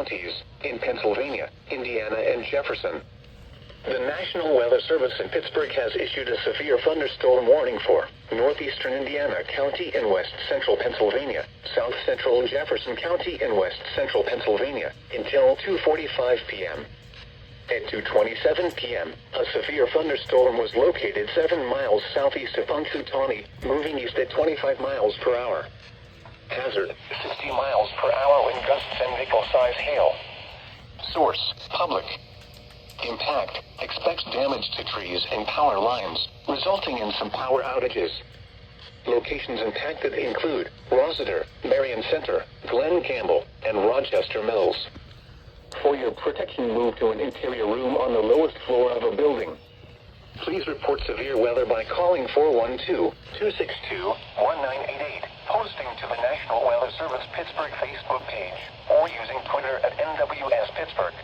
counties in Pennsylvania, Indiana, and Jefferson. The National Weather Service in Pittsburgh has issued a severe thunderstorm warning for northeastern Indiana County and west central Pennsylvania, south central Jefferson County and west central Pennsylvania until 2:45 p.m. At 2:27 p.m., a severe thunderstorm was located 7 miles southeast of Punxsutawney, moving east at 25 miles per hour. Hazard, 60 miles per hour wind gusts and vehicle-size hail. Source, public. Impact, expects damage to trees and power lines, resulting in some power outages. Locations impacted include Rossiter, Marion Center, Glen Campbell, and Rochester Mills. For your protection, move to an interior room on the lowest floor of a building. Please report severe weather by calling 412-262-1988, posting to the National Weather Service Pittsburgh Facebook page, or using Twitter at NWS Pittsburgh.